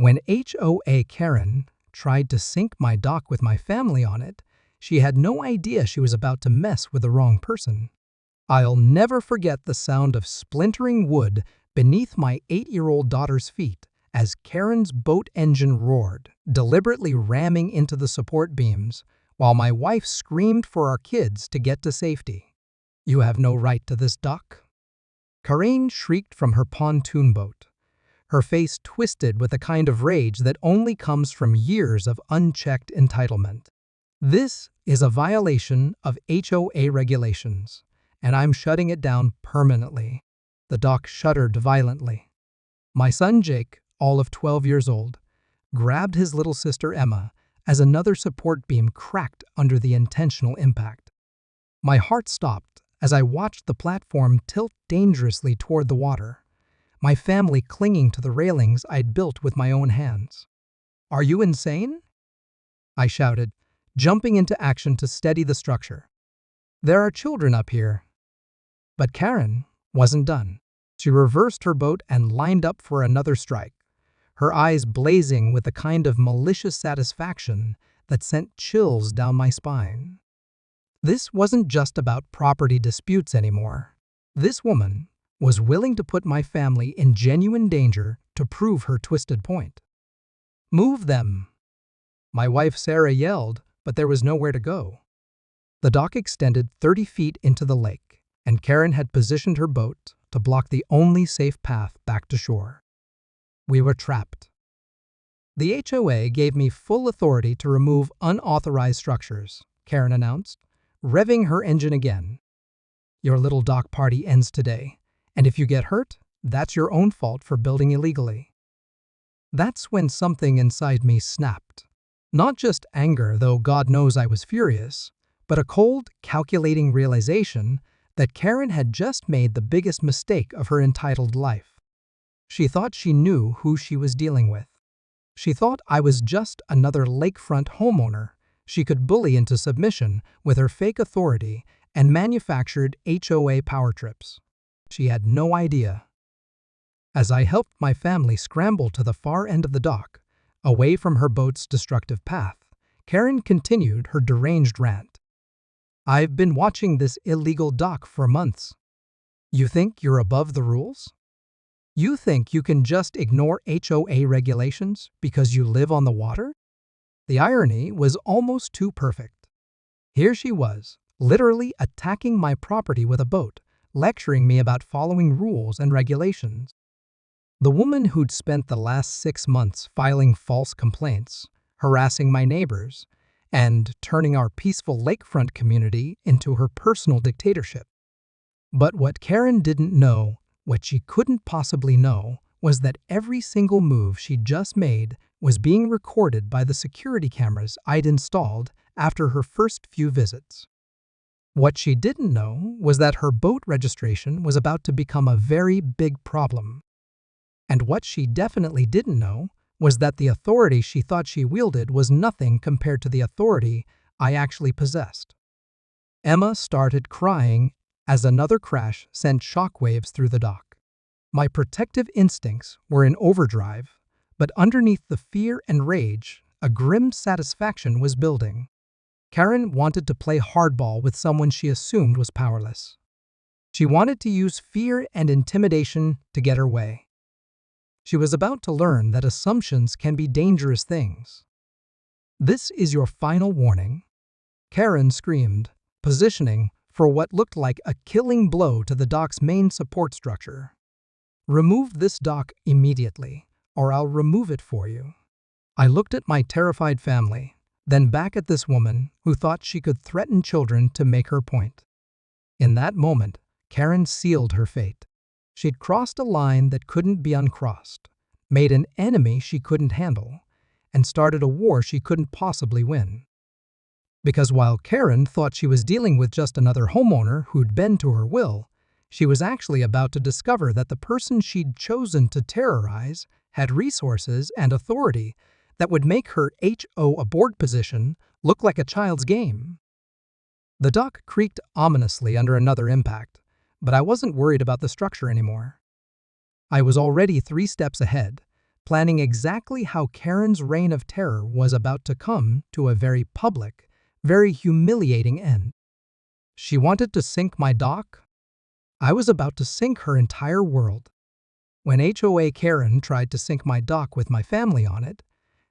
When HOA Karen tried to sink my dock with my family on it, she had no idea she was about to mess with the wrong person. I'll never forget the sound of splintering wood beneath my 8-year-old daughter's feet as Karen's boat engine roared, deliberately ramming into the support beams, while my wife screamed for our kids to get to safety. "You have no right to this dock." Karen shrieked from her pontoon boat, her face twisted with a kind of rage that only comes from years of unchecked entitlement. "This is a violation of HOA regulations, and I'm shutting it down permanently." The dock shuddered violently. My son Jake, all of 12 years old, grabbed his little sister Emma as another support beam cracked under the intentional impact. My heart stopped as I watched the platform tilt dangerously toward the water, my family clinging to the railings I'd built with my own hands. "Are you insane?" I shouted, jumping into action to steady the structure. "There are children up here." But Karen wasn't done. She reversed her boat and lined up for another strike, her eyes blazing with the kind of malicious satisfaction that sent chills down my spine. This wasn't just about property disputes anymore. This woman was willing to put my family in genuine danger to prove her twisted point. "Move them!" My wife Sarah yelled, but there was nowhere to go. The dock extended 30 feet into the lake, and Karen had positioned her boat to block the only safe path back to shore. We were trapped. "The HOA gave me full authority to remove unauthorized structures," Karen announced, revving her engine again. "Your little dock party ends today, and if you get hurt, that's your own fault for building illegally." That's when something inside me snapped. Not just anger, though God knows I was furious, but a cold, calculating realization that Karen had just made the biggest mistake of her entitled life. She thought she knew who she was dealing with. She thought I was just another lakefront homeowner she could bully into submission with her fake authority and manufactured HOA power trips. She had no idea. As I helped my family scramble to the far end of the dock, away from her boat's destructive path, Karen continued her deranged rant. "I've been watching this illegal dock for months. You think you're above the rules? You think you can just ignore HOA regulations because you live on the water?" The irony was almost too perfect. Here she was, literally attacking my property with a boat, lecturing me about following rules and regulations. The woman who'd spent the last 6 months filing false complaints, harassing my neighbors, and turning our peaceful lakefront community into her personal dictatorship. But what Karen didn't know, what she couldn't possibly know, was that every single move she'd just made was being recorded by the security cameras I'd installed after her first few visits. What she didn't know was that her boat registration was about to become a very big problem. And what she definitely didn't know was that the authority she thought she wielded was nothing compared to the authority I actually possessed. Emma started crying as another crash sent shockwaves through the dock. My protective instincts were in overdrive, but underneath the fear and rage, a grim satisfaction was building. Karen wanted to play hardball with someone she assumed was powerless. She wanted to use fear and intimidation to get her way. She was about to learn that assumptions can be dangerous things. "This is your final warning," Karen screamed, positioning for what looked like a killing blow to the dock's main support structure. "Remove this dock immediately, or I'll remove it for you." I looked at my terrified family, then back at this woman who thought she could threaten children to make her point. In that moment, Karen sealed her fate. She'd crossed a line that couldn't be uncrossed, made an enemy she couldn't handle, and started a war she couldn't possibly win. Because while Karen thought she was dealing with just another homeowner who'd bend to her will, she was actually about to discover that the person she'd chosen to terrorize had resources and authority that would make her HO aboard position look like a child's game. The dock creaked ominously under another impact, but I wasn't worried about the structure anymore. I was already 3 steps ahead, planning exactly how Karen's reign of terror was about to come to a very public, very humiliating end. She wanted to sink my dock. I was about to sink her entire world. When HOA Karen tried to sink my dock with my family on it,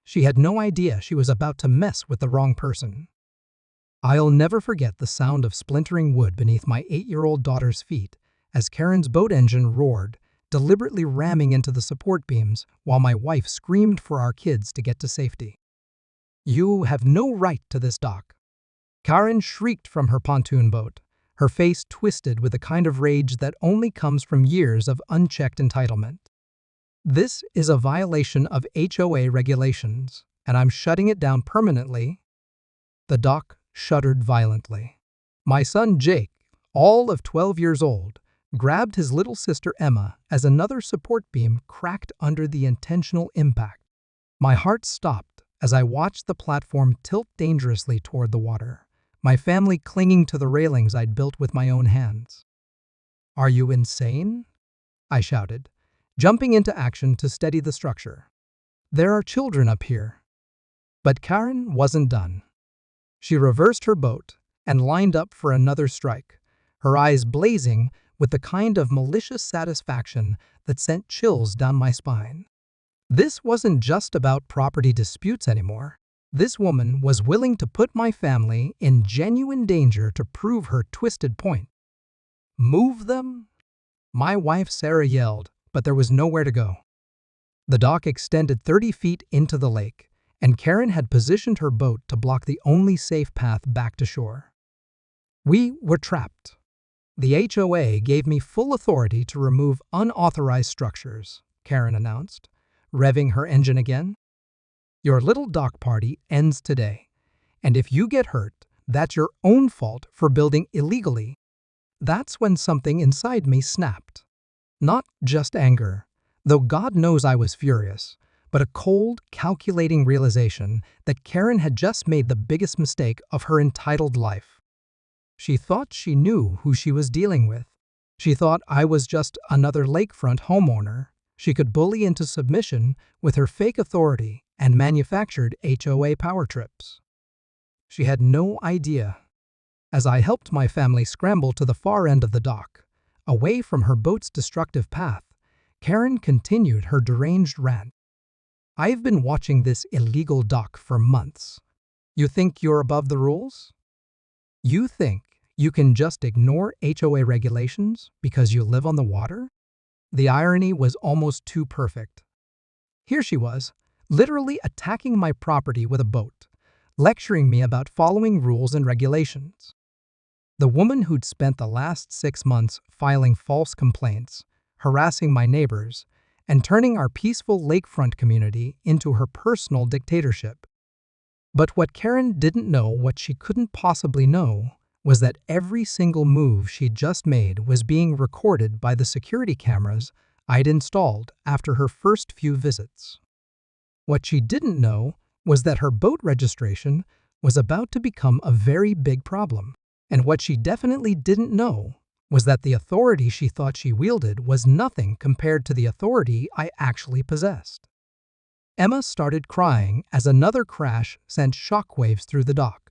she had no idea she was about to mess with the wrong person. I'll never forget the sound of splintering wood beneath my 8-year-old daughter's feet as Karen's boat engine roared, deliberately ramming into the support beams while my wife screamed for our kids to get to safety. "You have no right to this dock." Karen shrieked from her pontoon boat, her face twisted with the kind of rage that only comes from years of unchecked entitlement. "This is a violation of HOA regulations, and I'm shutting it down permanently." The dock shuddered violently. My son Jake, all of 12 years old, grabbed his little sister Emma as another support beam cracked under the intentional impact. My heart stopped as I watched the platform tilt dangerously toward the water, my family clinging to the railings I'd built with my own hands. "Are you insane?" I shouted, jumping into action to steady the structure. "There are children up here." But Karen wasn't done. She reversed her boat and lined up for another strike, her eyes blazing with the kind of malicious satisfaction that sent chills down my spine. This wasn't just about property disputes anymore. This woman was willing to put my family in genuine danger to prove her twisted point. "Move them?" My wife Sarah yelled, but there was nowhere to go. The dock extended 30 feet into the lake, and Karen had positioned her boat to block the only safe path back to shore. We were trapped. "The HOA gave me full authority to remove unauthorized structures," Karen announced, revving her engine again. "Your little dock party ends today, and if you get hurt, that's your own fault for building illegally." That's when something inside me snapped. Not just anger, though God knows I was furious, but a cold, calculating realization that Karen had just made the biggest mistake of her entitled life. She thought she knew who she was dealing with. She thought I was just another lakefront homeowner she could bully into submission with her fake authority and manufactured HOA power trips. She had no idea. As I helped my family scramble to the far end of the dock, away from her boat's destructive path, Karen continued her deranged rant. "I've been watching this illegal dock for months. You think you're above the rules? You think you can just ignore HOA regulations because you live on the water?" The irony was almost too perfect. Here she was, literally attacking my property with a boat, lecturing me about following rules and regulations. The woman who'd spent the last 6 months filing false complaints, harassing my neighbors, and turning our peaceful lakefront community into her personal dictatorship. But what Karen didn't know, what she couldn't possibly know, was that every single move she'd just made was being recorded by the security cameras I'd installed after her first few visits. What she didn't know was that her boat registration was about to become a very big problem. And what she definitely didn't know was that the authority she thought she wielded was nothing compared to the authority I actually possessed. Emma started crying as another crash sent shockwaves through the dock.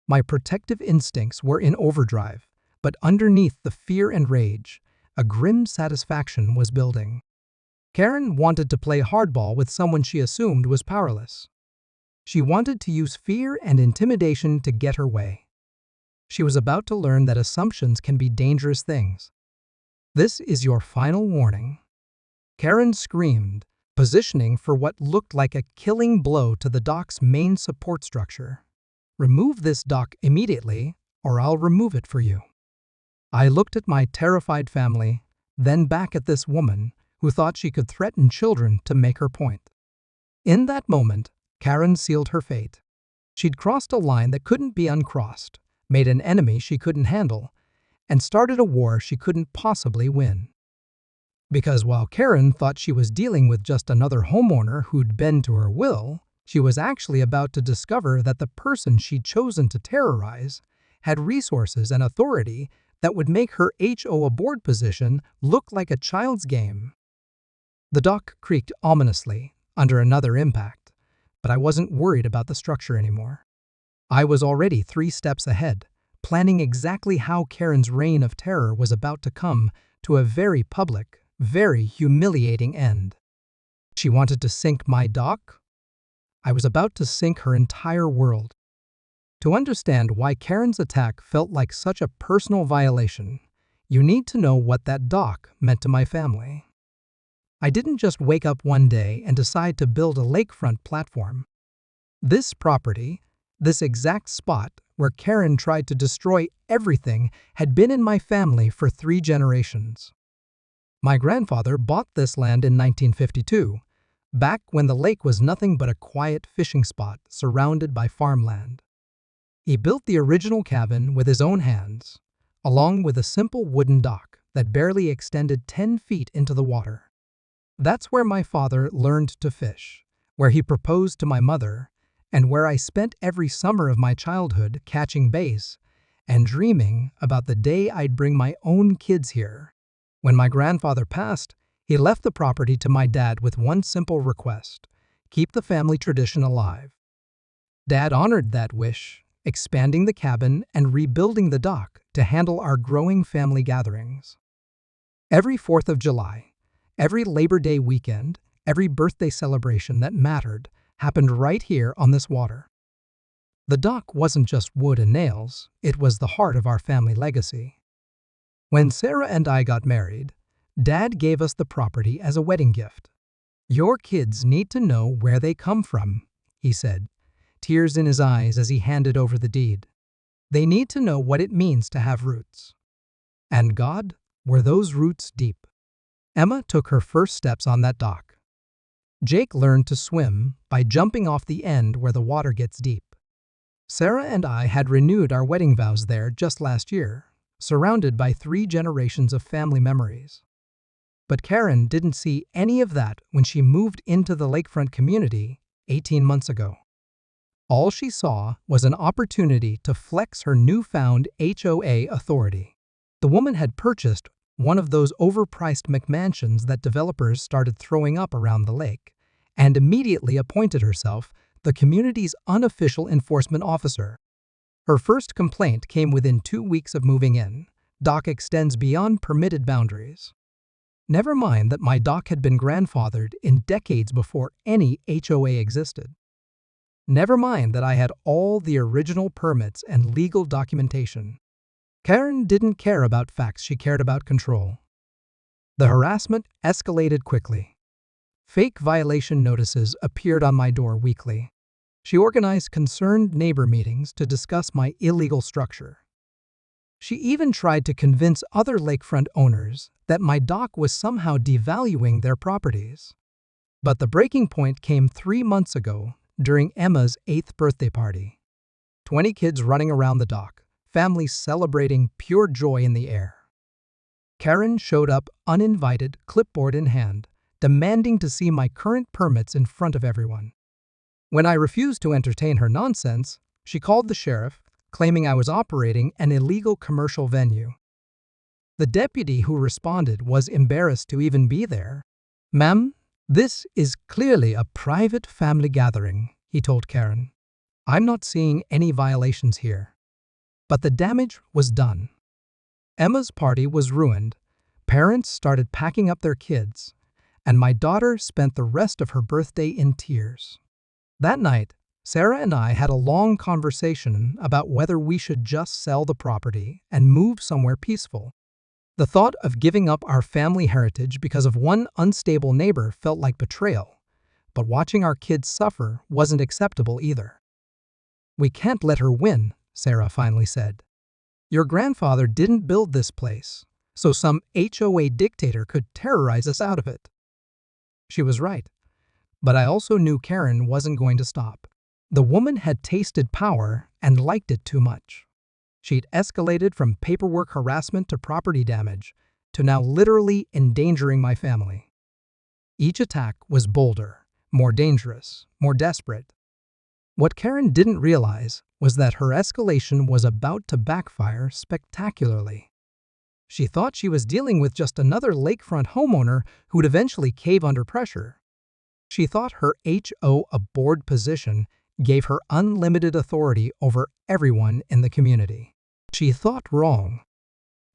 My protective instincts were in overdrive, but underneath the fear and rage, a grim satisfaction was building. Karen wanted to play hardball with someone she assumed was powerless. She wanted to use fear and intimidation to get her way. She was about to learn that assumptions can be dangerous things. "This is your final warning," Karen screamed, positioning for what looked like a killing blow to the dock's main support structure. "Remove this dock immediately, or I'll remove it for you." I looked at my terrified family, then back at this woman who thought she could threaten children to make her point. In that moment, Karen sealed her fate. She'd crossed a line that couldn't be uncrossed, made an enemy she couldn't handle, and started a war she couldn't possibly win. Because while Karen thought she was dealing with just another homeowner who'd bend to her will, she was actually about to discover that the person she'd chosen to terrorize had resources and authority that would make her HOA board position look like a child's game. The dock creaked ominously under another impact, but I wasn't worried about the structure anymore. I was already 3 steps ahead, planning exactly how Karen's reign of terror was about to come to a very public, very humiliating end. She wanted to sink my dock? I was about to sink her entire world. To understand why Karen's attack felt like such a personal violation, you need to know what that dock meant to my family. I didn't just wake up one day and decide to build a lakefront platform. This property, this exact spot where Karen tried to destroy everything, had been in my family for 3 generations. My grandfather bought this land in 1952, back when the lake was nothing but a quiet fishing spot surrounded by farmland. He built the original cabin with his own hands, along with a simple wooden dock that barely extended 10 feet into the water. That's where my father learned to fish, where he proposed to my mother, and where I spent every summer of my childhood catching bass and dreaming about the day I'd bring my own kids here. When my grandfather passed, he left the property to my dad with one simple request: keep the family tradition alive. Dad honored that wish, expanding the cabin and rebuilding the dock to handle our growing family gatherings. Every 4th of July, every Labor Day weekend, every birthday celebration that mattered happened right here on this water. The dock wasn't just wood and nails, it was the heart of our family legacy. When Sarah and I got married, Dad gave us the property as a wedding gift. "Your kids need to know where they come from," he said, tears in his eyes as he handed over the deed. "They need to know what it means to have roots." And God, were those roots deep. Emma took her first steps on that dock. Jake learned to swim by jumping off the end where the water gets deep. Sarah and I had renewed our wedding vows there just last year, surrounded by 3 generations of family memories. But Karen didn't see any of that when she moved into the lakefront community 18 months ago. All she saw was an opportunity to flex her newfound HOA authority. The woman had purchased one of those overpriced McMansions that developers started throwing up around the lake, and immediately appointed herself the community's unofficial enforcement officer. Her first complaint came within 2 weeks of moving in: dock extends beyond permitted boundaries. Never mind that my dock had been grandfathered in decades before any HOA existed. Never mind that I had all the original permits and legal documentation. Karen didn't care about facts, she cared about control. The harassment escalated quickly. Fake violation notices appeared on my door weekly. She organized concerned neighbor meetings to discuss my illegal structure. She even tried to convince other lakefront owners that my dock was somehow devaluing their properties. But the breaking point came 3 months ago during Emma's 8th birthday party. 20 kids running around the dock, families celebrating, pure joy in the air. Karen showed up uninvited, clipboard in hand, demanding to see my current permits in front of everyone. When I refused to entertain her nonsense, she called the sheriff, claiming I was operating an illegal commercial venue. The deputy who responded was embarrassed to even be there. "Ma'am, this is clearly a private family gathering," he told Karen. "I'm not seeing any violations here." But the damage was done. Emma's party was ruined, parents started packing up their kids, and my daughter spent the rest of her birthday in tears. That night, Sarah and I had a long conversation about whether we should just sell the property and move somewhere peaceful. The thought of giving up our family heritage because of one unstable neighbor felt like betrayal, but watching our kids suffer wasn't acceptable either. "We can't let her win," Sarah finally said. "Your grandfather didn't build this place, so some HOA dictator could terrorize us out of it." She was right, but I also knew Karen wasn't going to stop. The woman had tasted power and liked it too much. She'd escalated from paperwork harassment to property damage, to now literally endangering my family. Each attack was bolder, more dangerous, more desperate. What Karen didn't realize was that her escalation was about to backfire spectacularly. She thought she was dealing with just another lakefront homeowner who'd eventually cave under pressure. She thought her HOA board position gave her unlimited authority over everyone in the community. She thought wrong.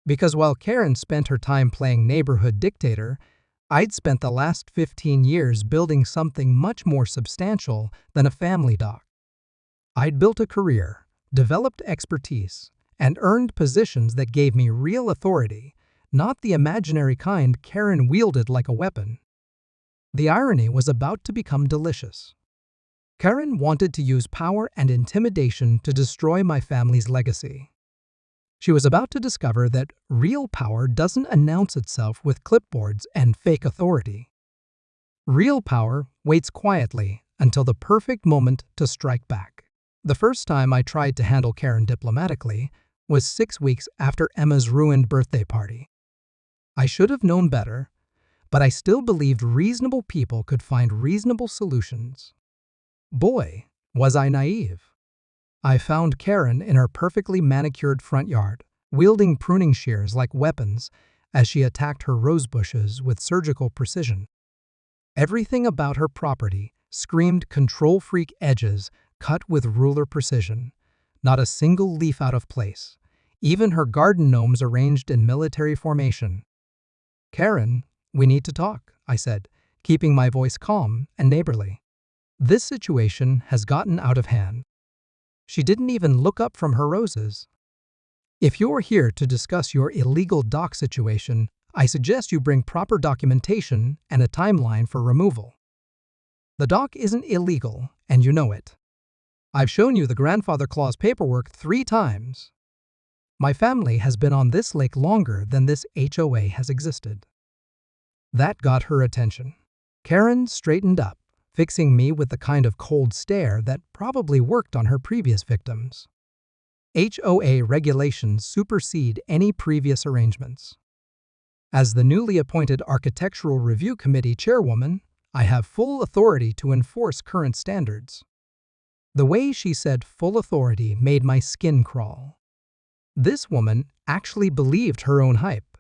Because while Karen spent her time playing neighborhood dictator, I'd spent the last 15 years building something much more substantial than a family dock. I'd built a career, developed expertise, and earned positions that gave me real authority, not the imaginary kind Karen wielded like a weapon. The irony was about to become delicious. Karen wanted to use power and intimidation to destroy my family's legacy. She was about to discover that real power doesn't announce itself with clipboards and fake authority. Real power waits quietly until the perfect moment to strike back. The first time I tried to handle Karen diplomatically was 6 weeks after Emma's ruined birthday party. I should have known better, but I still believed reasonable people could find reasonable solutions. Boy, was I naive. I found Karen in her perfectly manicured front yard, wielding pruning shears like weapons as she attacked her rose bushes with surgical precision. Everything about her property screamed control-freak edges cut with ruler precision, not a single leaf out of place, even her garden gnomes arranged in military formation. "Karen, we need to talk," I said, keeping my voice calm and neighborly. "This situation has gotten out of hand." She didn't even look up from her roses. "If you're here to discuss your illegal dock situation, I suggest you bring proper documentation and a timeline for removal. The dock isn't illegal, and you know it. I've shown you the grandfather clause paperwork 3 times. My family has been on this lake longer than this HOA has existed." That got her attention. Karen straightened up, fixing me with the kind of cold stare that probably worked on her previous victims. HOA regulations supersede any previous arrangements. As the newly appointed Architectural Review Committee chairwoman, I have full authority to enforce current standards. The way she said full authority made my skin crawl. This woman actually believed her own hype.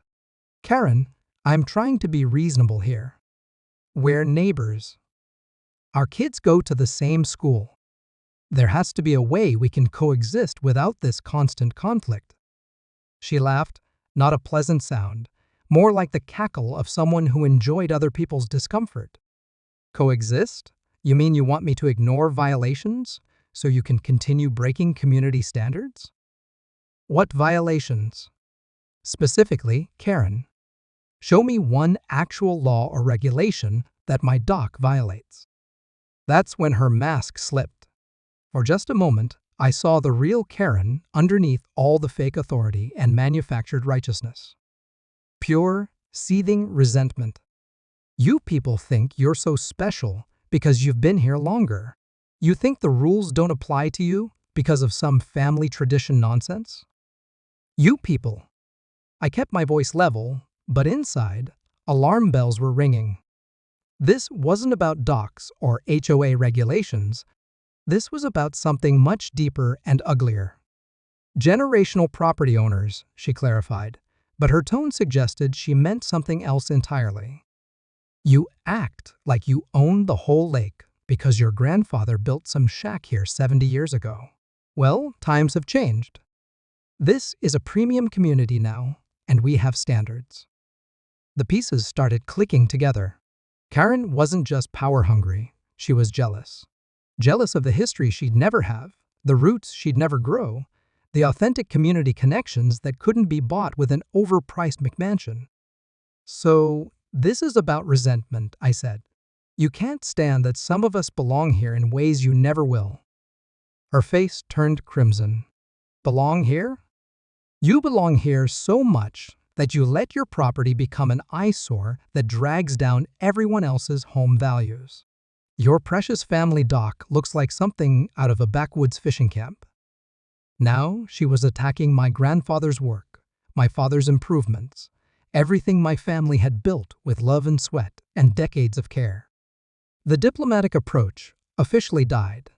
"Karen, I'm trying to be reasonable here. We're neighbors. Our kids go to the same school. There has to be a way we can coexist without this constant conflict." She laughed, not a pleasant sound, more like the cackle of someone who enjoyed other people's discomfort. "Coexist? You mean you want me to ignore violations so you can continue breaking community standards?" "What violations?" "Specifically, Karen, show me one actual law or regulation that my dock violates." That's when her mask slipped. For just a moment, I saw the real Karen underneath all the fake authority and manufactured righteousness. Pure, seething resentment. "You people think you're so special because you've been here longer. You think the rules don't apply to you because of some family tradition nonsense? You people." I kept my voice level, but inside, alarm bells were ringing. This wasn't about docks or HOA regulations. This was about something much deeper and uglier. "Generational property owners," she clarified, but her tone suggested she meant something else entirely. "You act like you own the whole lake because your grandfather built some shack here 70 years ago. Well, times have changed. This is a premium community now, and we have standards." The pieces started clicking together. Karen wasn't just power-hungry, she was jealous. Jealous of the history she'd never have, the roots she'd never grow, the authentic community connections that couldn't be bought with an overpriced McMansion. "So, this is about resentment," I said. "You can't stand that some of us belong here in ways you never will." Her face turned crimson. "Belong here? You belong here so much that you let your property become an eyesore that drags down everyone else's home values. Your precious family dock looks like something out of a backwoods fishing camp." Now she was attacking my grandfather's work, my father's improvements, everything my family had built with love and sweat and decades of care. The diplomatic approach officially died.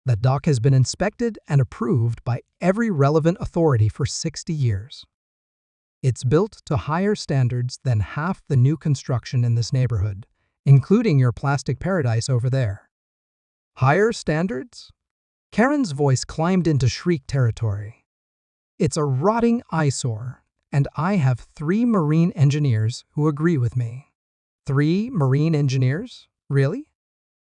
The dock has been inspected and approved by every relevant authority for 60 years. It's built to higher standards than half the new construction in this neighborhood, including your plastic paradise over there. Higher standards? Karen's voice climbed into shriek territory. It's a rotting eyesore, and I have 3 marine engineers who agree with me. 3 marine engineers? Really?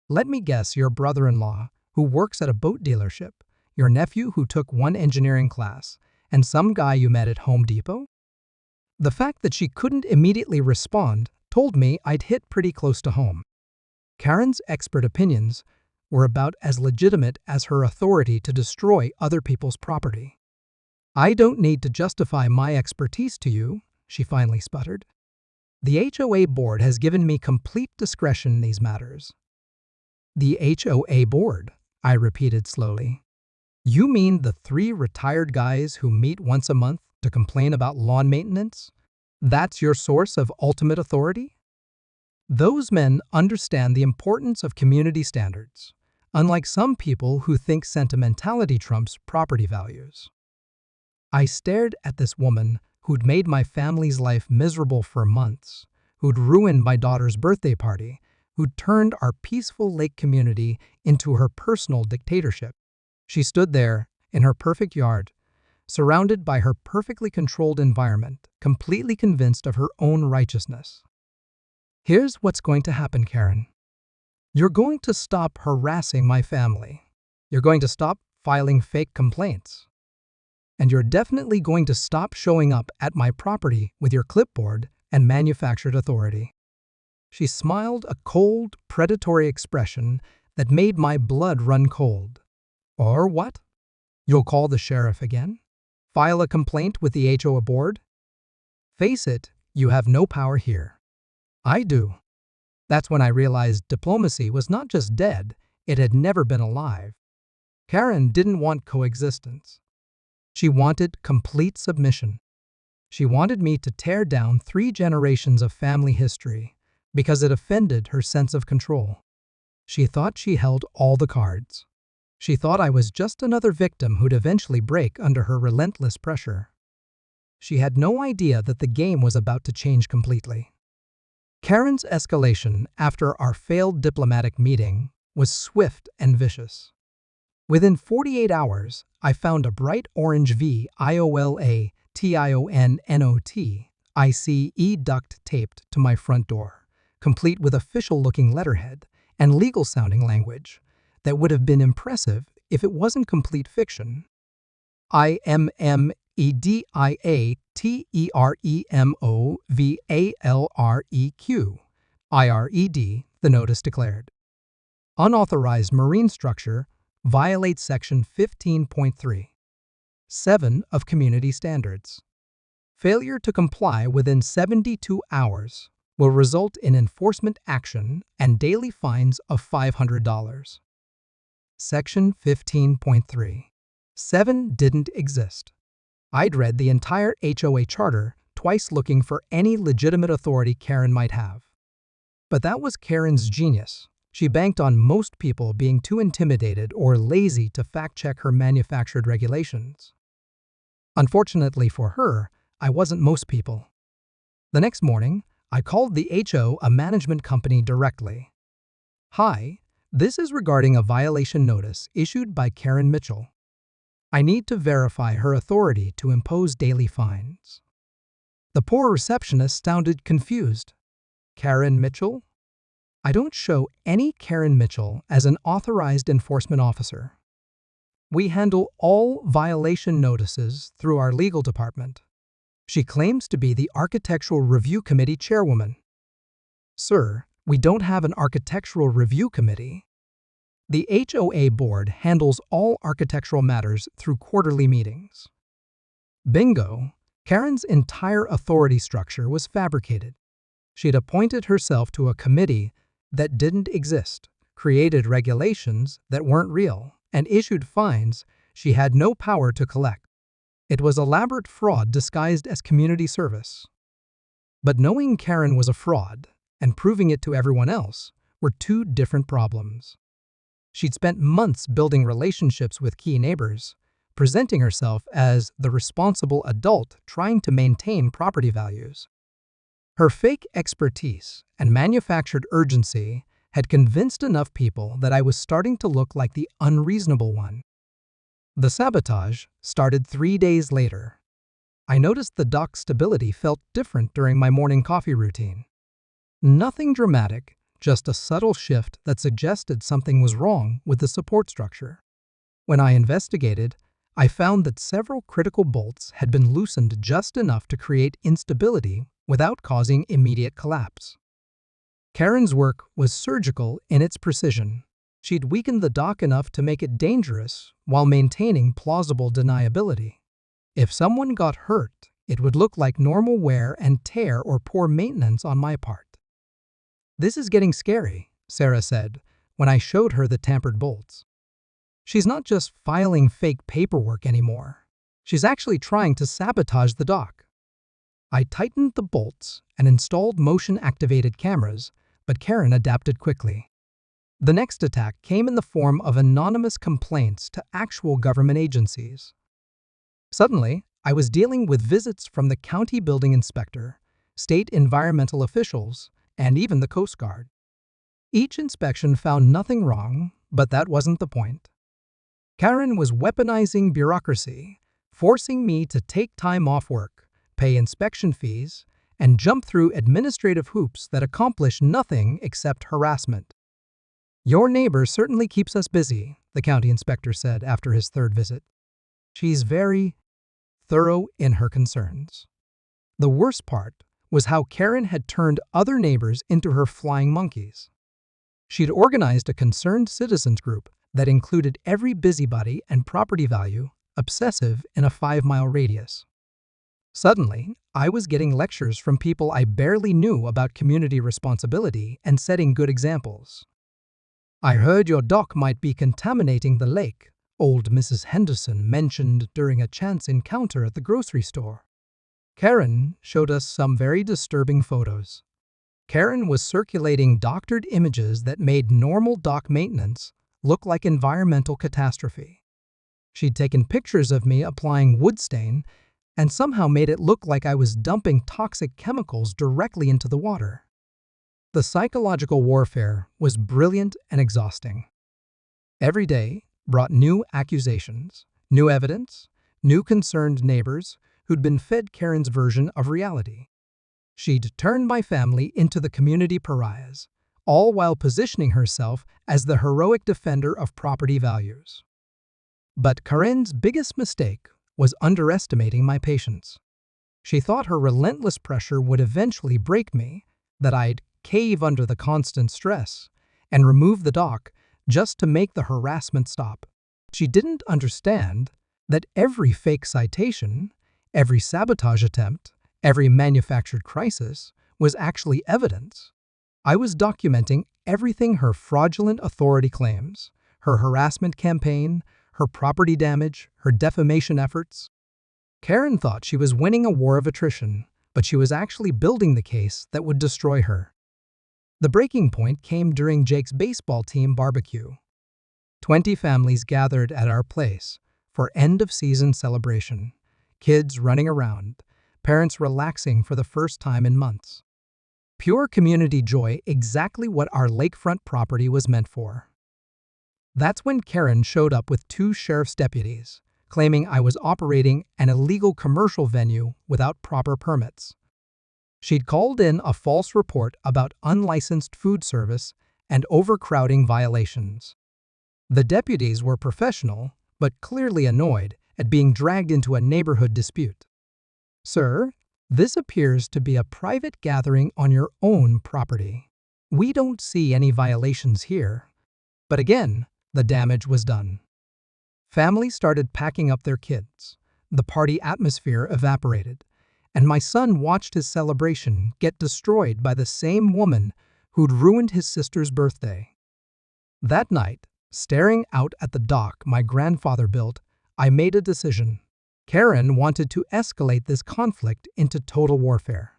Let me guess, your brother-in-law, who works at a boat dealership, your nephew who took 1 engineering class, and some guy you met at Home Depot? The fact that she couldn't immediately respond told me I'd hit pretty close to home. Karen's expert opinions were about as legitimate as her authority to destroy other people's property. I don't need to justify my expertise to you, she finally sputtered. The HOA board has given me complete discretion in these matters. The HOA board, I repeated slowly. You mean the 3 retired guys who meet once a month to complain about lawn maintenance? That's your source of ultimate authority? Those men understand the importance of community standards, unlike some people who think sentimentality trumps property values. I stared at this woman who'd made my family's life miserable for months, who'd ruined my daughter's birthday party, who'd turned our peaceful lake community into her personal dictatorship. She stood there, in her perfect yard, surrounded by her perfectly controlled environment, completely convinced of her own righteousness. Here's what's going to happen, Karen. You're going to stop harassing my family. You're going to stop filing fake complaints. And you're definitely going to stop showing up at my property with your clipboard and manufactured authority. She smiled a cold, predatory expression that made my blood run cold. Or what? You'll call the sheriff again? File a complaint with the HOA board? Face it, you have no power here. I do. That's when I realized diplomacy was not just dead, it had never been alive. Karen didn't want coexistence. She wanted complete submission. She wanted me to tear down 3 generations of family history because it offended her sense of control. She thought she held all the cards. She thought I was just another victim who'd eventually break under her relentless pressure. She had no idea that the game was about to change completely. Karen's escalation after our failed diplomatic meeting was swift and vicious. Within 48 hours, I found a bright orange VIOLA TIONNOT ICE duct taped to my front door, complete with official-looking letterhead and legal-sounding language that would have been impressive if it wasn't complete fiction. IMMEDIATEREMOVALREQ. IRED, the notice declared. Unauthorized marine structure violates Section 15.3. 7 of Community Standards. Failure to comply within 72 hours will result in enforcement action and daily fines of $500. Section 15.3. 7 didn't exist. I'd read the entire HOA charter twice looking for any legitimate authority Karen might have. But that was Karen's genius. She banked on most people being too intimidated or lazy to fact-check her manufactured regulations. Unfortunately for her, I wasn't most people. The next morning, I called the HOA management company directly. Hi, this is regarding a violation notice issued by Karen Mitchell. I need to verify her authority to impose daily fines. The poor receptionist sounded confused. Karen Mitchell? I don't show any Karen Mitchell as an authorized enforcement officer. We handle all violation notices through our legal department. She claims to be the Architectural Review Committee chairwoman. Sir, we don't have an Architectural Review Committee. The HOA board handles all architectural matters through quarterly meetings. Bingo! Karen's entire authority structure was fabricated. She'd appointed herself to a committee that didn't exist, created regulations that weren't real, and issued fines she had no power to collect. It was elaborate fraud disguised as community service. But knowing Karen was a fraud and proving it to everyone else were 2 different problems. She'd spent months building relationships with key neighbors, presenting herself as the responsible adult trying to maintain property values. Her fake expertise and manufactured urgency had convinced enough people that I was starting to look like the unreasonable one. The sabotage started 3 days later. I noticed the dock stability felt different during my morning coffee routine. Nothing dramatic, just a subtle shift that suggested something was wrong with the support structure. When I investigated, I found that several critical bolts had been loosened just enough to create instability without causing immediate collapse. Karen's work was surgical in its precision. She'd weakened the dock enough to make it dangerous while maintaining plausible deniability. If someone got hurt, it would look like normal wear and tear or poor maintenance on my part. "This is getting scary," Sarah said when I showed her the tampered bolts. "She's not just filing fake paperwork anymore. She's actually trying to sabotage the dock." I tightened the bolts and installed motion-activated cameras, but Karen adapted quickly. The next attack came in the form of anonymous complaints to actual government agencies. Suddenly, I was dealing with visits from the county building inspector, state environmental officials, and even the Coast Guard. Each inspection found nothing wrong, but that wasn't the point. Karen was weaponizing bureaucracy, forcing me to take time off work, pay inspection fees, and jump through administrative hoops that accomplish nothing except harassment. "Your neighbor certainly keeps us busy," the county inspector said after his third visit. "She's very thorough in her concerns." The worst part was how Karen had turned other neighbors into her flying monkeys. She'd organized a concerned citizens group that included every busybody and property value obsessive in a 5-mile radius. Suddenly, I was getting lectures from people I barely knew about community responsibility and setting good examples. "I heard your dock might be contaminating the lake," old Mrs. Henderson mentioned during a chance encounter at the grocery store. Karen showed us some very disturbing photos. Karen was circulating doctored images that made normal dock maintenance look like environmental catastrophe. She'd taken pictures of me applying wood stain and somehow made it look like I was dumping toxic chemicals directly into the water. The psychological warfare was brilliant and exhausting. Every day brought new accusations, new evidence, new concerned neighbors who'd been fed Karen's version of reality. She'd turned my family into the community pariahs, all while positioning herself as the heroic defender of property values. But Karen's biggest mistake was underestimating my patience. She thought her relentless pressure would eventually break me, that I'd cave under the constant stress and remove the dock just to make the harassment stop. She didn't understand that every fake citation, every sabotage attempt, every manufactured crisis was actually evidence. I was documenting everything her fraudulent authority claims, her harassment campaign, her property damage, her defamation efforts. Karen thought she was winning a war of attrition, but she was actually building the case that would destroy her. The breaking point came during Jake's baseball team barbecue. 20 families gathered at our place for end-of-season celebration, kids running around, parents relaxing for the first time in months. Pure community joy, exactly what our lakefront property was meant for. That's when Karen showed up with 2 sheriff's deputies, claiming I was operating an illegal commercial venue without proper permits. She'd called in a false report about unlicensed food service and overcrowding violations. The deputies were professional, but clearly annoyed at being dragged into a neighborhood dispute. "Sir, this appears to be a private gathering on your own property. We don't see any violations here." But again, the damage was done. Families started packing up their kids. The party atmosphere evaporated, and my son watched his celebration get destroyed by the same woman who'd ruined his sister's birthday. That night, staring out at the dock my grandfather built, I made a decision. Karen wanted to escalate this conflict into total warfare.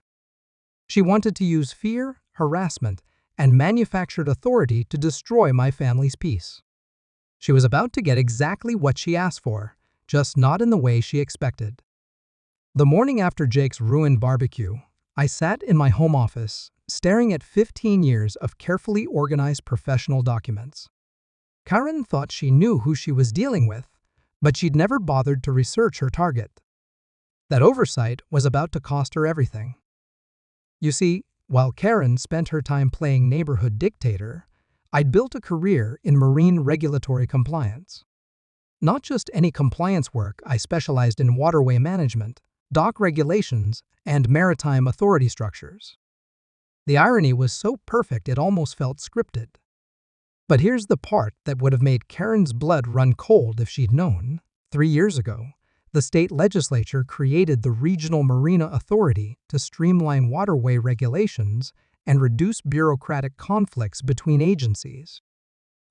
She wanted to use fear, harassment, and manufactured authority to destroy my family's peace. She was about to get exactly what she asked for, just not in the way she expected. The morning after Jake's ruined barbecue, I sat in my home office, staring at 15 years of carefully organized professional documents. Karen thought she knew who she was dealing with, but she'd never bothered to research her target. That oversight was about to cost her everything. You see, while Karen spent her time playing neighborhood dictator, I'd built a career in marine regulatory compliance. Not just any compliance work, I specialized in waterway management, dock regulations, and maritime authority structures. The irony was so perfect it almost felt scripted. But here's the part that would have made Karen's blood run cold if she'd known. 3 years ago, the state legislature created the Regional Marina Authority to streamline waterway regulations and reduce bureaucratic conflicts between agencies.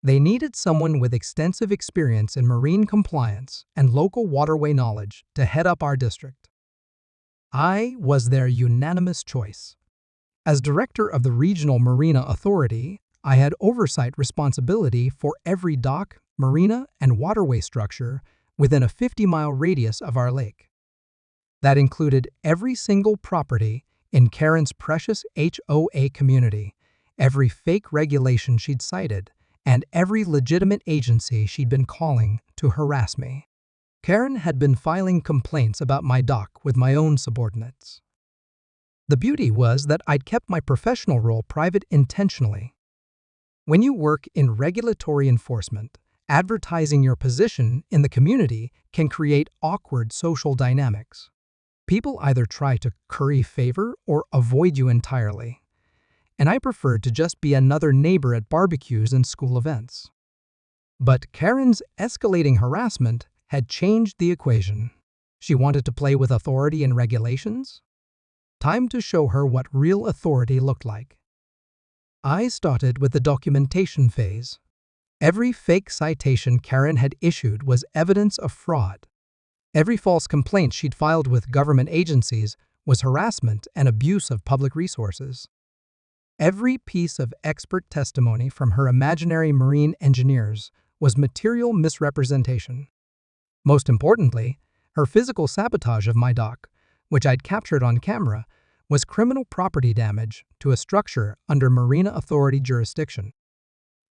They needed someone with extensive experience in marine compliance and local waterway knowledge to head up our district. I was their unanimous choice. As director of the Regional Marina Authority, I had oversight responsibility for every dock, marina, and waterway structure within a 50-mile radius of our lake. That included every single property in Karen's precious HOA community, every fake regulation she'd cited, and every legitimate agency she'd been calling to harass me. Karen had been filing complaints about my dock with my own subordinates. The beauty was that I'd kept my professional role private intentionally. When you work in regulatory enforcement, advertising your position in the community can create awkward social dynamics. People either try to curry favor or avoid you entirely. And I preferred to just be another neighbor at barbecues and school events. But Karen's escalating harassment had changed the equation. She wanted to play with authority and regulations. Time to show her what real authority looked like. I started with the documentation phase. Every fake citation Karen had issued was evidence of fraud. Every false complaint she'd filed with government agencies was harassment and abuse of public resources. Every piece of expert testimony from her imaginary marine engineers was material misrepresentation. Most importantly, her physical sabotage of my dock, which I'd captured on camera, was criminal property damage to a structure under Marina Authority jurisdiction.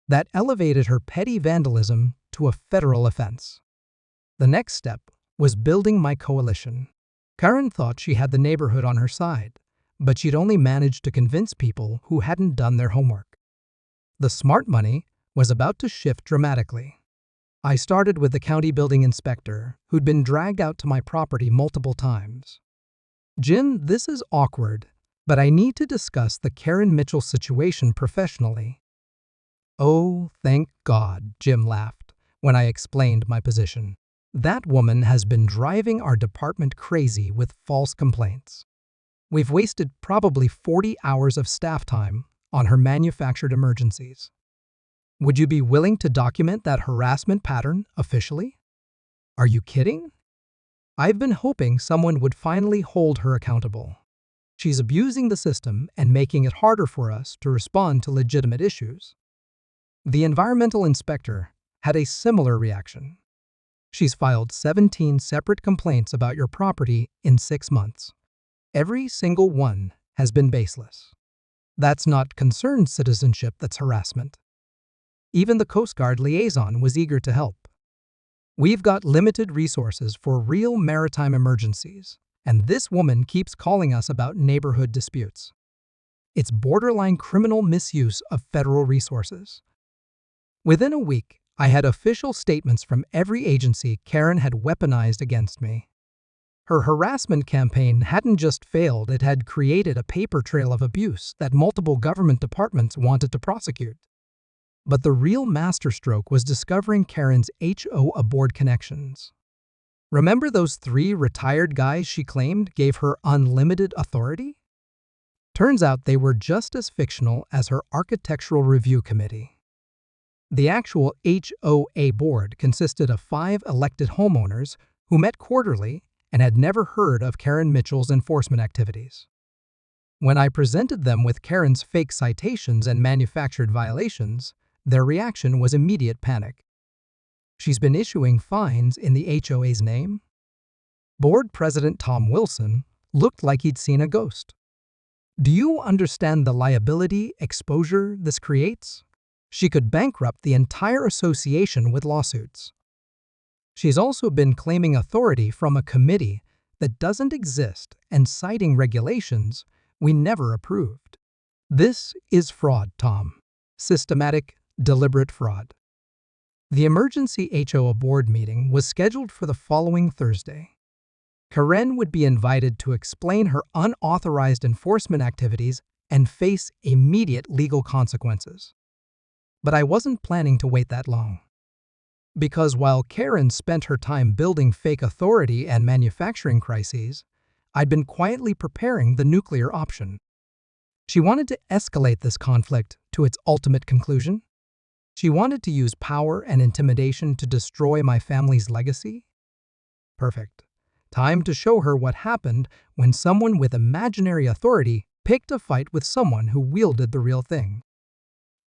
That elevated her petty vandalism to a federal offense. The next step was building my coalition. Karen thought she had the neighborhood on her side, but she'd only managed to convince people who hadn't done their homework. The smart money was about to shift dramatically. I started with the county building inspector, who'd been dragged out to my property multiple times. "Jim, this is awkward, but I need to discuss the Karen Mitchell situation professionally." "Oh, thank God," Jim laughed when I explained my position. "That woman has been driving our department crazy with false complaints. We've wasted probably 40 hours of staff time on her manufactured emergencies. Would you be willing to document that harassment pattern officially?" "Are you kidding?" I've been hoping someone would finally hold her accountable. She's abusing the system and making it harder for us to respond to legitimate issues. The environmental inspector had a similar reaction. "She's filed 17 separate complaints about your property in 6 months. Every single one has been baseless. That's not concerned citizenship, that's harassment." Even the Coast Guard liaison was eager to help. "We've got limited resources for real maritime emergencies, and this woman keeps calling us about neighborhood disputes. It's borderline criminal misuse of federal resources." Within a week, I had official statements from every agency Karen had weaponized against me. Her harassment campaign hadn't just failed, it had created a paper trail of abuse that multiple government departments wanted to prosecute. But the real masterstroke was discovering Karen's HOA board connections. Remember those 3 retired guys she claimed gave her unlimited authority? Turns out they were just as fictional as her architectural review committee. The actual HOA board consisted of 5 elected homeowners who met quarterly and had never heard of Karen Mitchell's enforcement activities. When I presented them with Karen's fake citations and manufactured violations, their reaction was immediate panic. She's been issuing fines in the HOA's name? Board President Tom Wilson looked like he'd seen a ghost. Do you understand the liability exposure this creates? She could bankrupt the entire association with lawsuits. She's also been claiming authority from a committee that doesn't exist and citing regulations we never approved. This is fraud, Tom. Systematic, deliberate fraud. The emergency HOA board meeting was scheduled for the following Thursday. Karen would be invited to explain her unauthorized enforcement activities and face immediate legal consequences. But I wasn't planning to wait that long. Because while Karen spent her time building fake authority and manufacturing crises, I'd been quietly preparing the nuclear option. She wanted to escalate this conflict to its ultimate conclusion. She wanted to use power and intimidation to destroy my family's legacy. Perfect. Time to show her what happened when someone with imaginary authority picked a fight with someone who wielded the real thing.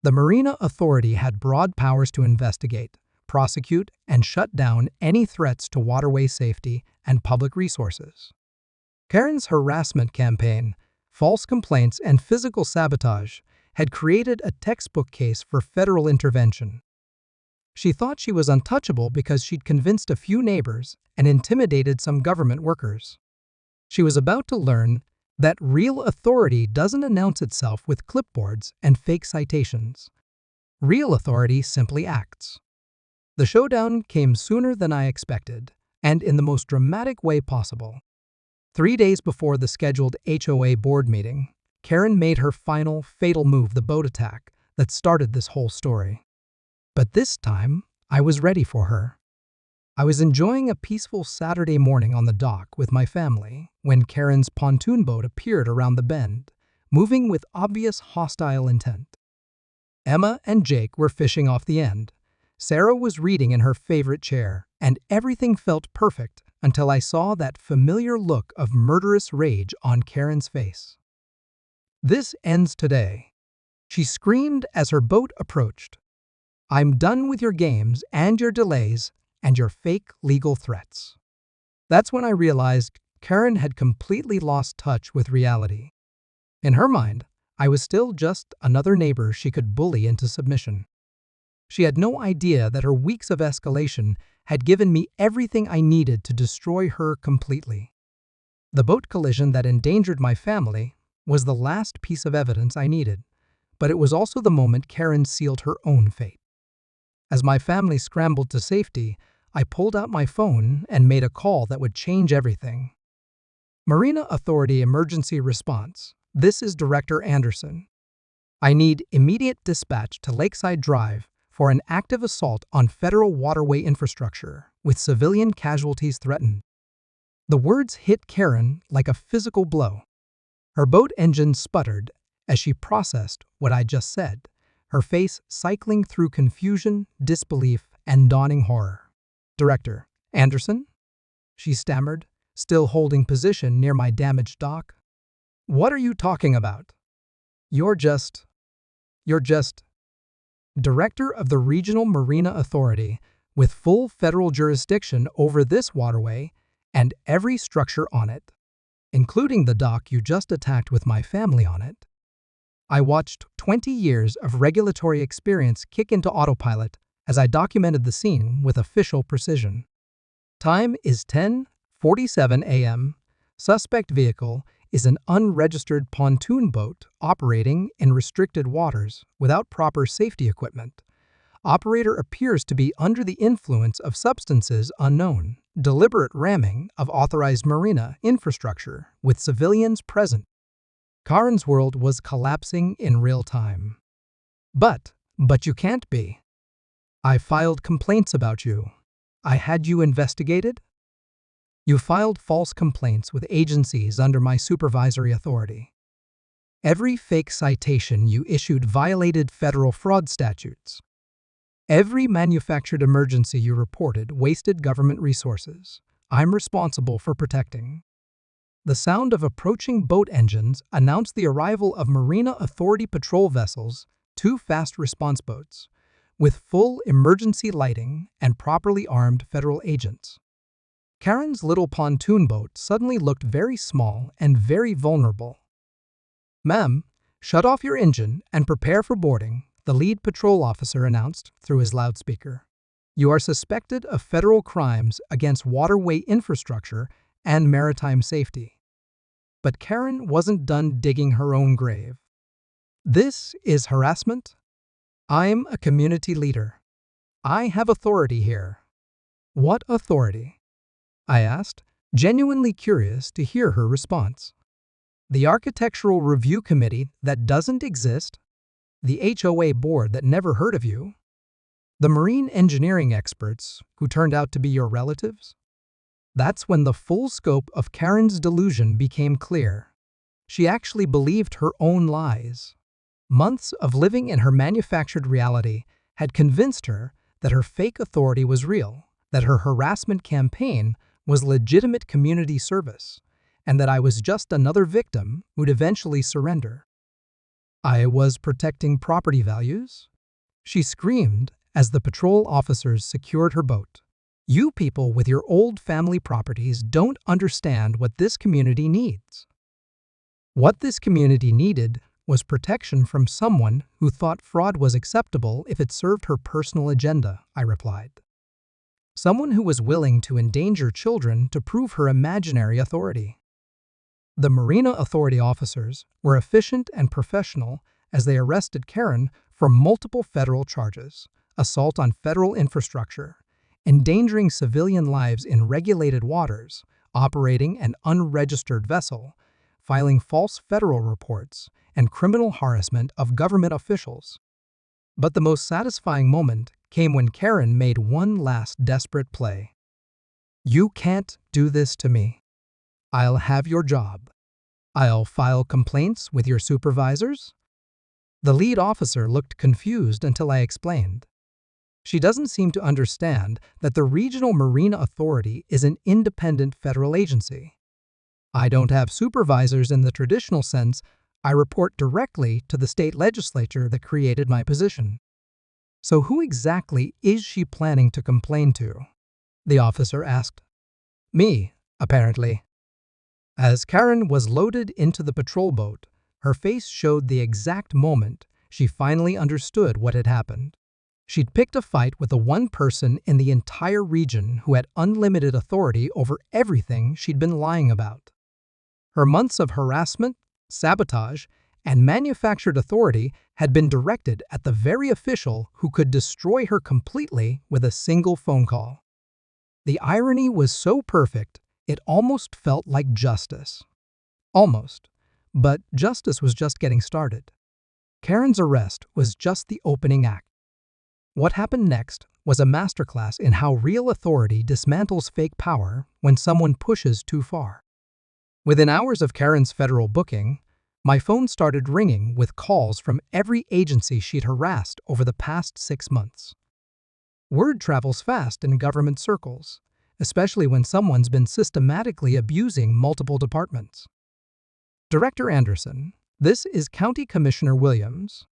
The Marina Authority had broad powers to investigate, prosecute, and shut down any threats to waterway safety and public resources. Karen's harassment campaign, false complaints, and physical sabotage had created a textbook case for federal intervention. She thought she was untouchable because she'd convinced a few neighbors and intimidated some government workers. She was about to learn that real authority doesn't announce itself with clipboards and fake citations. Real authority simply acts. The showdown came sooner than I expected, and in the most dramatic way possible. 3 days before the scheduled HOA board meeting, Karen made her final, fatal move, the boat attack that started this whole story. But this time, I was ready for her. I was enjoying a peaceful Saturday morning on the dock with my family when Karen's pontoon boat appeared around the bend, moving with obvious hostile intent. Emma and Jake were fishing off the end. Sarah was reading in her favorite chair, and everything felt perfect until I saw that familiar look of murderous rage on Karen's face. "This ends today," she screamed as her boat approached. "I'm done with your games and your delays and your fake legal threats." That's when I realized Karen had completely lost touch with reality. In her mind, I was still just another neighbor she could bully into submission. She had no idea that her weeks of escalation had given me everything I needed to destroy her completely. The boat collision that endangered my family was the last piece of evidence I needed, but it was also the moment Karen sealed her own fate. As my family scrambled to safety, I pulled out my phone and made a call that would change everything. "Marina Authority Emergency Response. This is Director Anderson. I need immediate dispatch to Lakeside Drive for an active assault on federal waterway infrastructure, with civilian casualties threatened." The words hit Karen like a physical blow. Her boat engine sputtered as she processed what I just said, her face cycling through confusion, disbelief, and dawning horror. "Director Anderson?" she stammered, still holding position near my damaged dock. "What are you talking about? You're just Director of the Regional Marina Authority, with full federal jurisdiction over this waterway and every structure on it, including the dock you just attacked with my family on it." I watched 20 years of regulatory experience kick into autopilot as I documented the scene with official precision. Time is 10:47 a.m. Suspect vehicle is an unregistered pontoon boat operating in restricted waters without proper safety equipment. Operator appears to be under the influence of substances unknown. Deliberate ramming of authorized marina infrastructure with civilians present. Karen's world was collapsing in real time. But you can't be. I filed complaints about you. I had you investigated. You filed false complaints with agencies under my supervisory authority. Every fake citation you issued violated federal fraud statutes. Every manufactured emergency you reported wasted government resources. I'm responsible for protecting. The sound of approaching boat engines announced the arrival of Marina Authority patrol vessels, 2 fast response boats. with full emergency lighting and properly armed federal agents. Karen's little pontoon boat suddenly looked very small and very vulnerable. "Ma'am, shut off your engine and prepare for boarding," the lead patrol officer announced through his loudspeaker. "You are suspected of federal crimes against waterway infrastructure and maritime safety." But Karen wasn't done digging her own grave. "This is harassment? I'm a community leader. I have authority here." "What authority?" I asked, genuinely curious to hear her response. "The Architectural Review Committee that doesn't exist? The HOA board that never heard of you? The marine engineering experts who turned out to be your relatives?" That's when the full scope of Karen's delusion became clear. She actually believed her own lies. Months of living in her manufactured reality had convinced her that her fake authority was real, that her harassment campaign was legitimate community service, and that I was just another victim who'd eventually surrender. I was protecting property values? She screamed as the patrol officers secured her boat. "You people with your old family properties don't understand what this community needs." What this community needed was protection from someone who thought fraud was acceptable if it served her personal agenda, I replied. Someone who was willing to endanger children to prove her imaginary authority. The Marina Authority officers were efficient and professional as they arrested Karen for multiple federal charges: assault on federal infrastructure, endangering civilian lives in regulated waters, operating an unregistered vessel, filing false federal reports, and criminal harassment of government officials. But the most satisfying moment came when Karen made one last desperate play. "You can't do this to me. I'll have your job. I'll file complaints with your supervisors." The lead officer looked confused until I explained. "She doesn't seem to understand that the Regional Marina Authority is an independent federal agency. I don't have supervisors in the traditional sense. I report directly to the state legislature that created my position." "So who exactly is she planning to complain to?" the officer asked. "Me, apparently." As Karen was loaded into the patrol boat, her face showed the exact moment she finally understood what had happened. She'd picked a fight with the one person in the entire region who had unlimited authority over everything she'd been lying about. Her months of harassment, sabotage, and manufactured authority had been directed at the very official who could destroy her completely with a single phone call. The irony was so perfect, it almost felt like justice. Almost. But justice was just getting started. Karen's arrest was just the opening act. What happened next was a masterclass in how real authority dismantles fake power when someone pushes too far. Within hours of Karen's federal booking, my phone started ringing with calls from every agency she'd harassed over the past 6 months. Word travels fast in government circles, especially when someone's been systematically abusing multiple departments. "Director Anderson, this is County Commissioner Williams.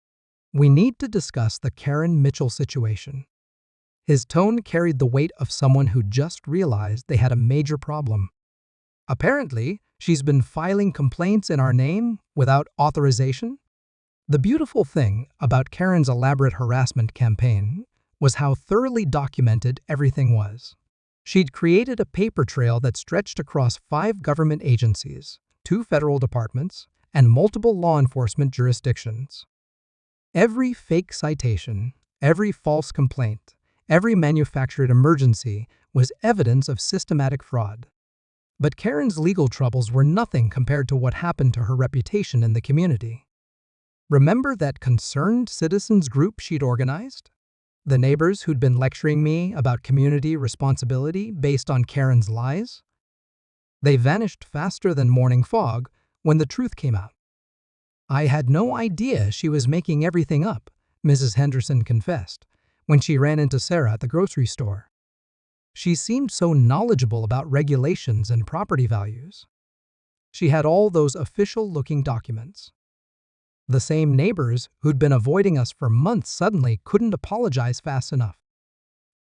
We need to discuss the Karen Mitchell situation." His tone carried the weight of someone who just realized they had a major problem. "Apparently, she's been filing complaints in our name without authorization." The beautiful thing about Karen's elaborate harassment campaign was how thoroughly documented everything was. She'd created a paper trail that stretched across 5 government agencies, 2 federal departments, and multiple law enforcement jurisdictions. Every fake citation, every false complaint, every manufactured emergency was evidence of systematic fraud. But Karen's legal troubles were nothing compared to what happened to her reputation in the community. Remember that concerned citizens group she'd organized? The neighbors who'd been lecturing me about community responsibility based on Karen's lies? They vanished faster than morning fog when the truth came out. "I had no idea she was making everything up," Mrs. Henderson confessed when she ran into Sarah at the grocery store. "She seemed so knowledgeable about regulations and property values. She had all those official-looking documents." The same neighbors who'd been avoiding us for months suddenly couldn't apologize fast enough.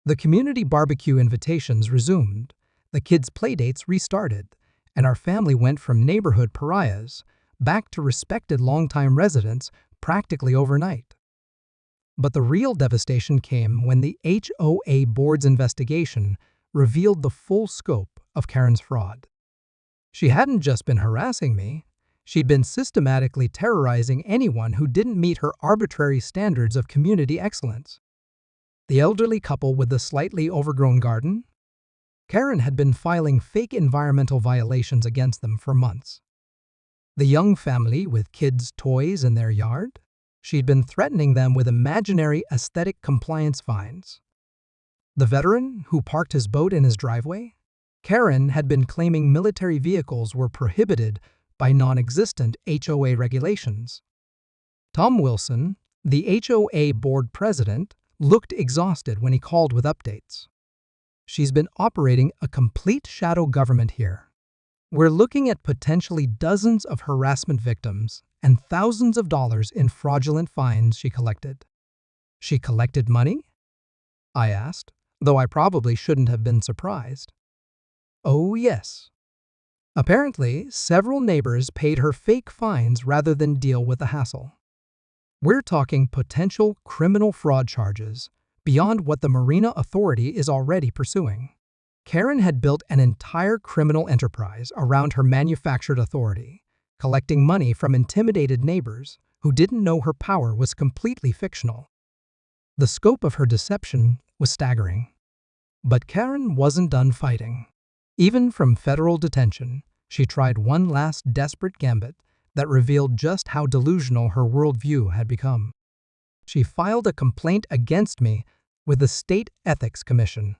The community barbecue invitations resumed, the kids' playdates restarted, and our family went from neighborhood pariahs back to respected longtime residents practically overnight. But the real devastation came when the HOA board's investigation revealed the full scope of Karen's fraud. She hadn't just been harassing me, she'd been systematically terrorizing anyone who didn't meet her arbitrary standards of community excellence. The elderly couple with the slightly overgrown garden? Karen had been filing fake environmental violations against them for months. The young family with kids' toys in their yard? She'd been threatening them with imaginary aesthetic compliance fines. The veteran who parked his boat in his driveway? Karen had been claiming military vehicles were prohibited by non-existent HOA regulations. Tom Wilson, the HOA board president, looked exhausted when he called with updates. She's been operating a complete shadow government here. We're looking at potentially dozens of harassment victims and thousands of dollars in fraudulent fines she collected. She collected money? I asked, though I probably shouldn't have been surprised. Oh, yes. Apparently, several neighbors paid her fake fines rather than deal with the hassle. We're talking potential criminal fraud charges beyond what the Marina Authority is already pursuing. Karen had built an entire criminal enterprise around her manufactured authority, collecting money from intimidated neighbors who didn't know her power was completely fictional. The scope of her deception was staggering. But Karen wasn't done fighting. Even from federal detention, she tried one last desperate gambit that revealed just how delusional her worldview had become. She filed a complaint against me with the State Ethics Commission,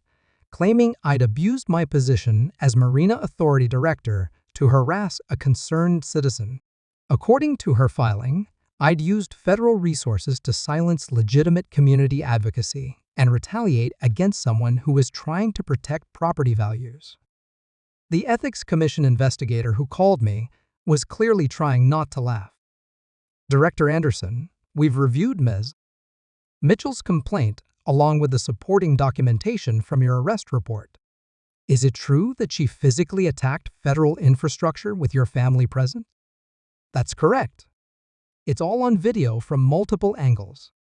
claiming I'd abused my position as Marina Authority Director to harass a concerned citizen. According to her filing, I'd used federal resources to silence legitimate community advocacy and retaliate against someone who was trying to protect property values. The Ethics Commission investigator who called me was clearly trying not to laugh. Director Anderson, we've reviewed Ms. Mitchell's complaint along with the supporting documentation from your arrest report. Is it true that she physically attacked federal infrastructure with your family present? That's correct. It's all on video from multiple angles.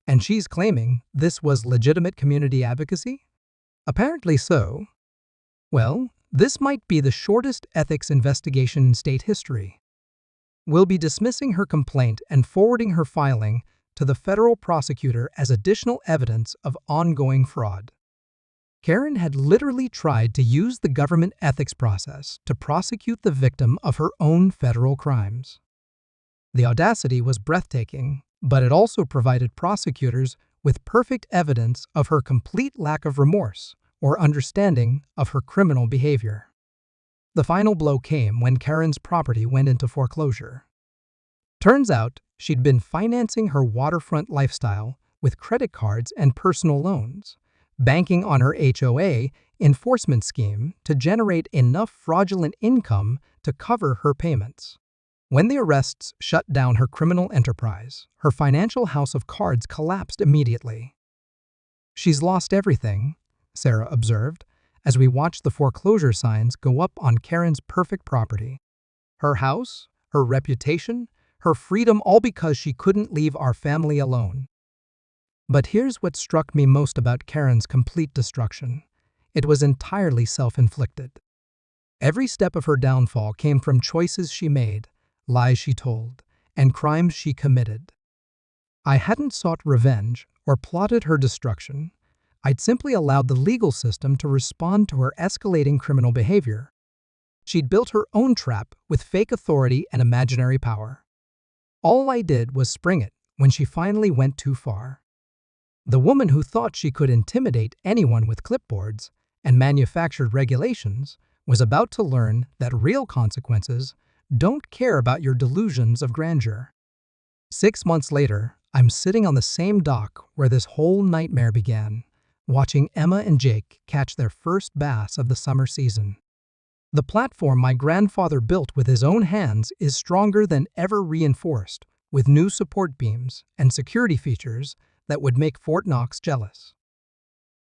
And she's claiming this was legitimate community advocacy? Apparently so. Well, this might be the shortest ethics investigation in state history. We'll be dismissing her complaint and forwarding her filing to the federal prosecutor as additional evidence of ongoing fraud. Karen had literally tried to use the government ethics process to prosecute the victim of her own federal crimes. The audacity was breathtaking, but it also provided prosecutors with perfect evidence of her complete lack of remorse or understanding of her criminal behavior. The final blow came when Karen's property went into foreclosure. Turns out she'd been financing her waterfront lifestyle with credit cards and personal loans, banking on her HOA enforcement scheme to generate enough fraudulent income to cover her payments. When the arrests shut down her criminal enterprise, her financial house of cards collapsed immediately. She's lost everything, Sarah observed, as we watched the foreclosure signs go up on Karen's perfect property. Her house, her reputation, her freedom, all because she couldn't leave our family alone. But here's what struck me most about Karen's complete destruction. It was entirely self-inflicted. Every step of her downfall came from choices she made, lies she told, and crimes she committed. I hadn't sought revenge or plotted her destruction. I'd simply allowed the legal system to respond to her escalating criminal behavior. She'd built her own trap with fake authority and imaginary power. All I did was spring it when she finally went too far. The woman who thought she could intimidate anyone with clipboards and manufactured regulations was about to learn that real consequences don't care about your delusions of grandeur. 6 months later, I'm sitting on the same dock where this whole nightmare began, watching Emma and Jake catch their first bass of the summer season. The platform my grandfather built with his own hands is stronger than ever, reinforced with new support beams and security features that would make Fort Knox jealous.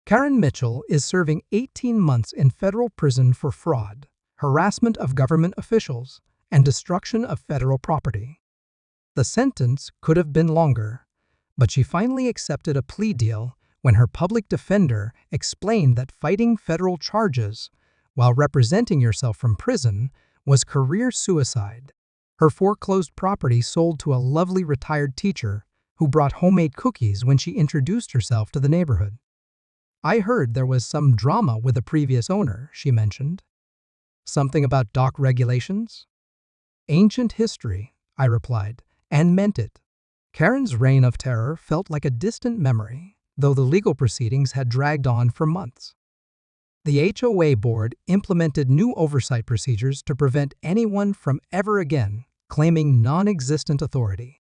Karen Mitchell is serving 18 months in federal prison for fraud, harassment of government officials, and destruction of federal property. The sentence could have been longer, but she finally accepted a plea deal when her public defender explained that fighting federal charges while representing yourself from prison was career suicide. Her foreclosed property sold to a lovely retired teacher who brought homemade cookies when she introduced herself to the neighborhood. I heard there was some drama with the previous owner, she mentioned. Something about dock regulations? Ancient history, I replied, and meant it. Karen's reign of terror felt like a distant memory, though the legal proceedings had dragged on for months. The HOA board implemented new oversight procedures to prevent anyone from ever again claiming non-existent authority.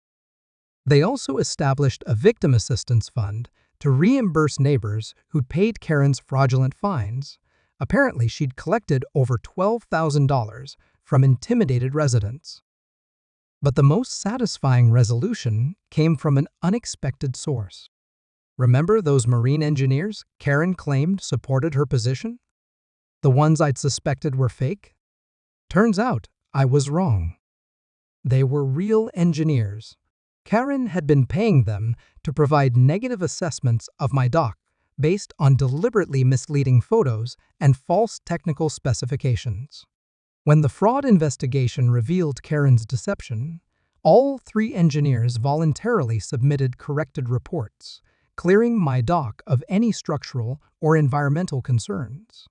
They also established a victim assistance fund to reimburse neighbors who'd paid Karen's fraudulent fines. Apparently, she'd collected over $12,000 from intimidated residents. But the most satisfying resolution came from an unexpected source. Remember those marine engineers Karen claimed supported her position? The ones I'd suspected were fake? Turns out I was wrong. They were real engineers. Karen had been paying them to provide negative assessments of my dock based on deliberately misleading photos and false technical specifications. When the fraud investigation revealed Karen's deception, all 3 engineers voluntarily submitted corrected reports, clearing my dock of any structural or environmental concerns.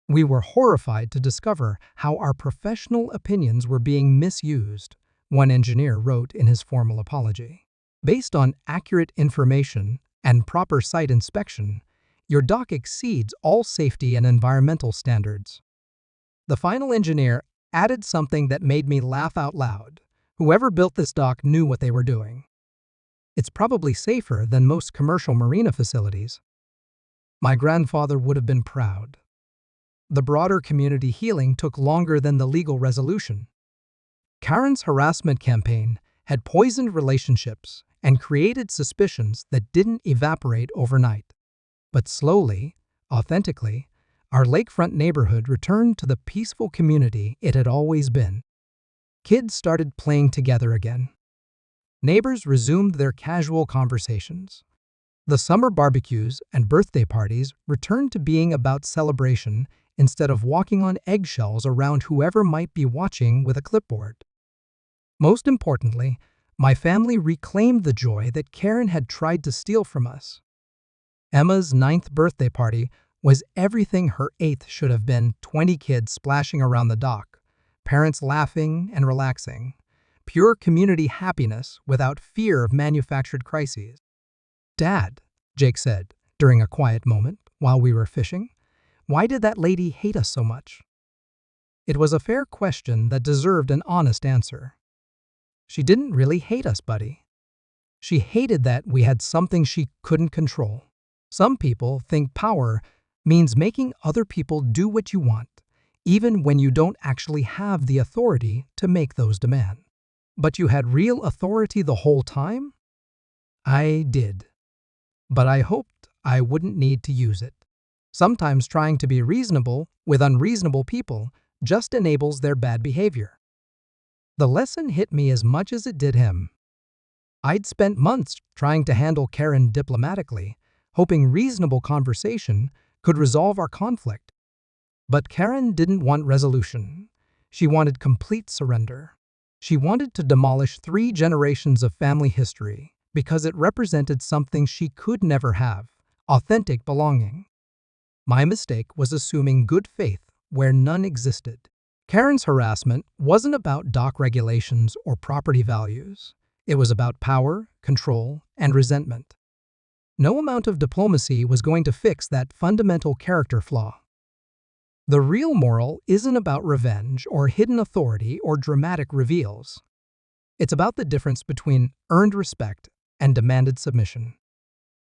We were horrified to discover how our professional opinions were being misused, one engineer wrote in his formal apology. Based on accurate information and proper site inspection, your dock exceeds all safety and environmental standards. The final engineer added something that made me laugh out loud. Whoever built this dock knew what they were doing. It's probably safer than most commercial marina facilities. My grandfather would have been proud. The broader community healing took longer than the legal resolution. Karen's harassment campaign had poisoned relationships and created suspicions that didn't evaporate overnight. But slowly, authentically, our lakefront neighborhood returned to the peaceful community it had always been. Kids started playing together again. Neighbors resumed their casual conversations. The summer barbecues and birthday parties returned to being about celebration instead of walking on eggshells around whoever might be watching with a clipboard. Most importantly, my family reclaimed the joy that Karen had tried to steal from us. Emma's 9th birthday party was everything her 8th should have been: 20 kids splashing around the dock, parents laughing and relaxing, pure community happiness without fear of manufactured crises. "Dad," Jake said during a quiet moment while we were fishing, "why did that lady hate us so much?" It was a fair question that deserved an honest answer. She didn't really hate us, buddy. She hated that we had something she couldn't control. Some people think power means making other people do what you want, even when you don't actually have the authority to make those demands. But you had real authority the whole time? I did. But I hoped I wouldn't need to use it. Sometimes trying to be reasonable with unreasonable people just enables their bad behavior. The lesson hit me as much as it did him. I'd spent months trying to handle Karen diplomatically, hoping reasonable conversation could resolve our conflict. But Karen didn't want resolution. She wanted complete surrender. She wanted to demolish 3 generations of family history because it represented something she could never have: authentic belonging. My mistake was assuming good faith where none existed. Karen's harassment wasn't about dock regulations or property values. It was about power, control, and resentment. No amount of diplomacy was going to fix that fundamental character flaw. The real moral isn't about revenge or hidden authority or dramatic reveals. It's about the difference between earned respect and demanded submission.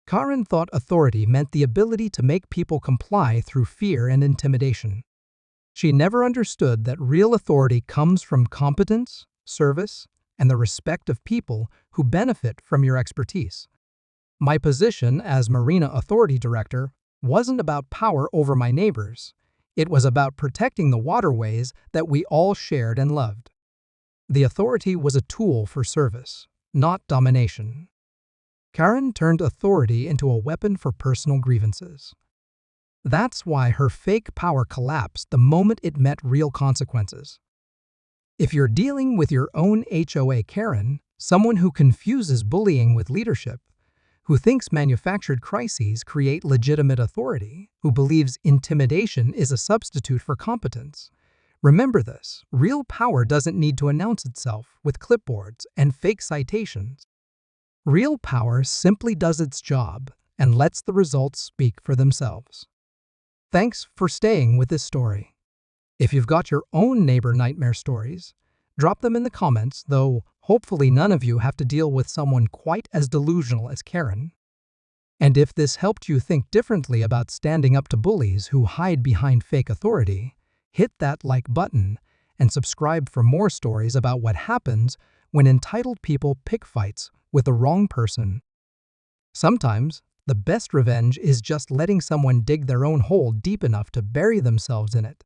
Karen thought authority meant the ability to make people comply through fear and intimidation. She never understood that real authority comes from competence, service, and the respect of people who benefit from your expertise. My position as Marina Authority Director wasn't about power over my neighbors. It was about protecting the waterways that we all shared and loved. The authority was a tool for service, not domination. Karen turned authority into a weapon for personal grievances. That's why her fake power collapsed the moment it met real consequences. If you're dealing with your own HOA Karen, someone who confuses bullying with leadership, who thinks manufactured crises create legitimate authority, who believes intimidation is a substitute for competence, remember this: real power doesn't need to announce itself with clipboards and fake citations. Real power simply does its job and lets the results speak for themselves. Thanks for staying with this story. If you've got your own neighbor nightmare stories, drop them in the comments, though hopefully none of you have to deal with someone quite as delusional as Karen. And if this helped you think differently about standing up to bullies who hide behind fake authority, hit that like button and subscribe for more stories about what happens when entitled people pick fights with the wrong person. Sometimes, the best revenge is just letting someone dig their own hole deep enough to bury themselves in it.